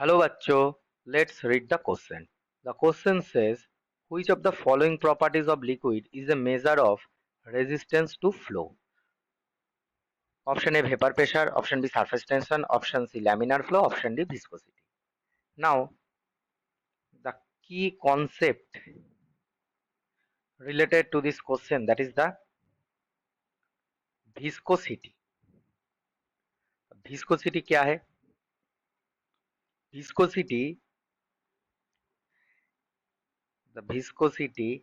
Hello bachcho, let's read the question. The question says, which of the following properties of liquid is a measure of resistance to flow? Option A vapor pressure, option B surface tension, option C laminar flow, option D viscosity. Now, the key concept related to this question, that is the viscosity. Viscosity क्या है? Viscosity, the viscosity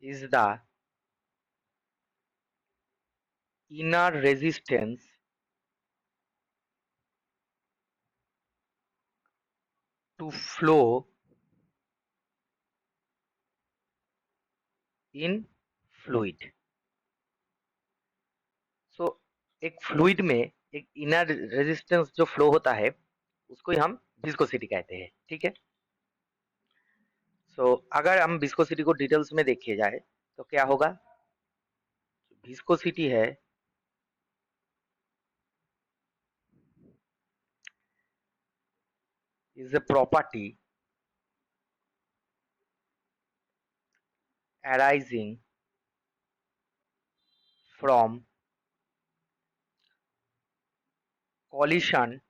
is the inner resistance to flow in fluid. सो एक fluid में एक inner resistance जो flow होता है उसको ही हम विस्कोसिटी कहते हैं। ठीक है। सो अगर हम विस्कोसिटी को डिटेल्स में देखिए जाए तो क्या होगा। विस्कोसिटी है is a property arising from collision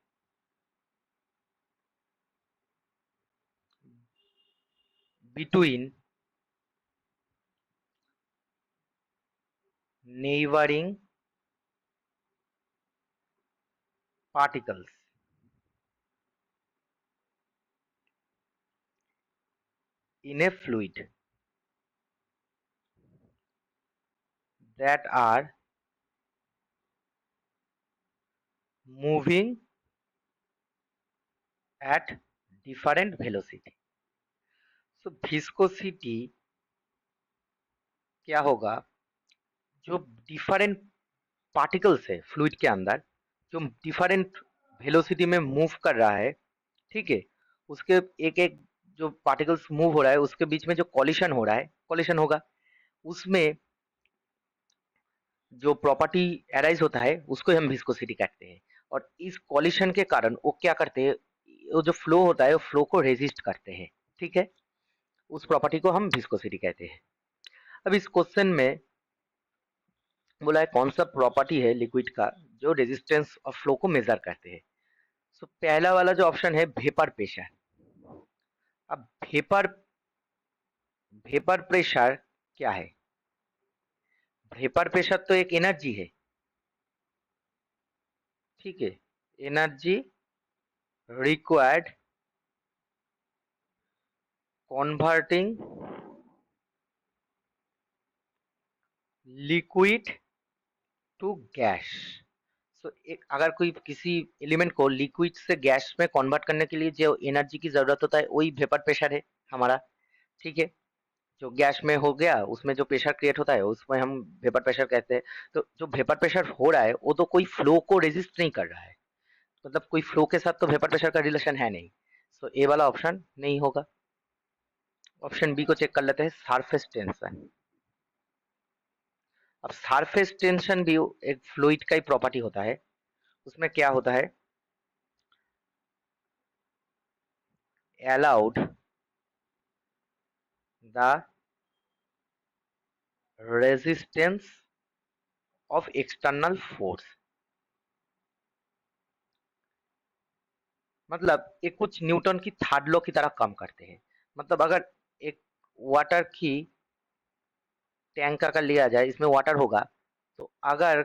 between neighboring particles in a fluid that are moving at different velocity। So viscosity क्या होगा, जो डिफरेंट पार्टिकल्स है फ्लूइड के अंदर, जो डिफरेंट वेलोसिटी में मूव कर रहा है। ठीक है। उसके एक एक जो पार्टिकल्स मूव हो रहा है उसके बीच में जो कॉलिशन हो रहा है, कॉलिशन होगा उसमें जो प्रॉपर्टी अराइज होता है उसको हम विस्कोसिटी कहते हैं। और इस कॉलिशन के कारण वो क्या करते हैं, वो जो फ्लो होता है वो फ्लो को रेजिस्ट करते हैं। ठीक है। उस प्रॉपर्टी को हम विस्कोसिटी कहते हैं। अब इस क्वेश्चन में बोला है कौन सा प्रॉपर्टी है लिक्विड का जो रेजिस्टेंस ऑफ फ्लो को मेजर करते हैं। सो पहला वाला जो ऑप्शन है वेपर प्रेशर। अब वेपर वेपर प्रेशर क्या है? वेपर प्रेशर तो एक एनर्जी है। ठीक है। Energy required converting liquid to gas. So एक अगर कोई किसी एलिमेंट को लिक्विड से गैस में कन्वर्ट करने के लिए जो एनर्जी की जरूरत होता है वही वेपर प्रेशर है हमारा। ठीक है। जो गैस में हो गया उसमें जो प्रेशर क्रिएट होता है उसमें हम वेपर प्रेशर कहते हैं। तो जो वेपर प्रेशर हो रहा है वो तो कोई फ्लो को रेजिस्ट नहीं कर रहा है, मतलब कोई फ्लो के साथ तो वेपर प्रेशर का रिलेशन है नहीं। सो ए वाला ऑप्शन नहीं होगा। ऑप्शन बी को चेक कर लेते हैं, सरफेस टेंशन। अब सरफेस टेंशन भी एक फ्लूइड का ही प्रॉपर्टी होता है। उसमें क्या होता है, allowed the resistance of external force. मतलब ये कुछ न्यूटन की थर्ड लॉ की तरह काम करते हैं। मतलब अगर एक वाटर की टैंक अगर लिया जाए, इसमें वाटर होगा, तो अगर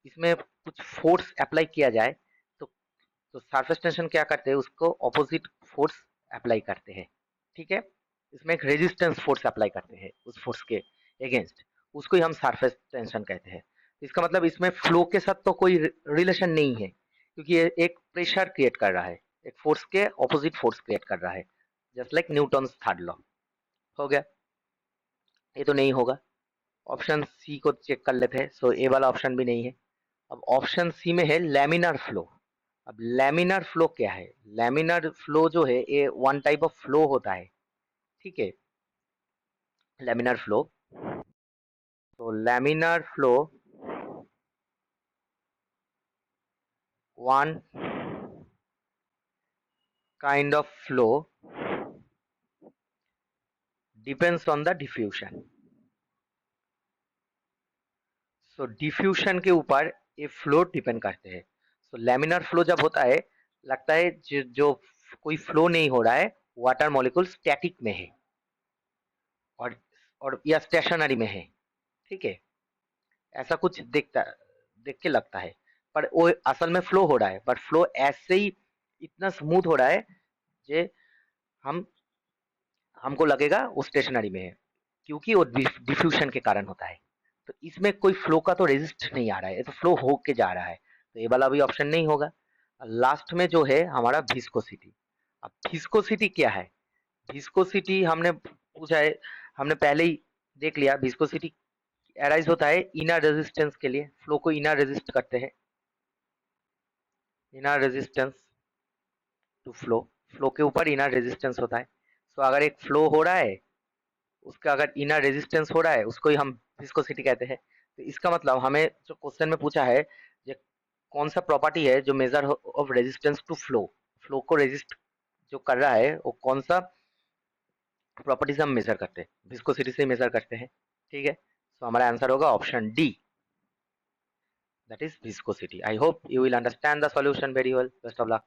इसमें कुछ फोर्स अप्लाई किया जाए तो सरफेस टेंशन क्या करते हैं, उसको ऑपोजिट फोर्स अप्लाई करते हैं। ठीक है। इसमें एक रेजिस्टेंस फोर्स अप्लाई करते हैं उस फोर्स के अगेंस्ट, उसको ही हम सरफेस टेंशन कहते हैं। तो इसका मतलब इसमें फ्लो के साथ तो कोई रिलेशन नहीं है, क्योंकि ये एक प्रेशर क्रिएट कर रहा है, एक फोर्स के ऑपोजिट फोर्स क्रिएट कर रहा है, just like Newton third law. हो गया। ये तो नहीं होगा। ऑप्शन सी को चेक कर लेते हैं। सो ए वाला ऑप्शन भी नहीं है। अब ऑप्शन सी में है लैमिनार फ्लो। अब लैमिनार फ्लो क्या है? लैमिनार फ्लो जो है ये वन टाइप ऑफ फ्लो होता है। ठीक है। लैमिनार फ्लो, तो laminar flow one kind of flow depends on the diffusion. So diffusion के ऊपर ये फ्लो डिपेंड करते हैं. सो लैमिनार फ्लो जब होता है, लगता है जो कोई फ्लो नहीं हो रहा है, वाटर मॉलिक्यूल स्टैटिक में है और या स्टेशनरी में है. ठीक है, ऐसा कुछ देख के लगता है, पर वो असल में फ्लो हो रहा है, बट फ्लो ऐसे ही इतना स्मूथ हो रहा है जे हम हमको लगेगा वो स्टेशनरी में है, क्योंकि वो डिफ्यूजन के कारण होता है. तो इसमें कोई फ्लो का तो रेजिस्ट नहीं आ रहा है, ये तो फ्लो हो के जा रहा है, तो ये वाला भी ऑप्शन नहीं होगा. लास्ट में जो है हमारा विस्कोसिटी. अब विस्कोसिटी क्या है? विस्कोसिटी हमने पूछा है, हमने पहले ही देख लिया. विस्कोसिटी अराइज होता है इनर रेजिस्टेंस के लिए, फ्लो को इनर रेजिस्ट करते हैं, inner resistance to flow. Flow के ऊपर इनर रेजिस्टेंस होता है. सो अगर एक फ्लो हो रहा है, उसका अगर इनर रेजिस्टेंस हो रहा है, उसको ही हम विस्कोसिटी कहते हैं. तो इसका मतलब हमें जो क्वेश्चन में पूछा है, ये कौन सा प्रॉपर्टी है जो measure of resistance to flow, flow को रेजिस्ट जो कर रहा है, वो कौन सा प्रॉपर्टीज हम मेजर करते हैं, विस्कोसिटी से मेजर करते हैं. ठीक है, तो हमारा आंसर होगा option D, that is viscosity. I hope you will understand the solution very well. Best of luck.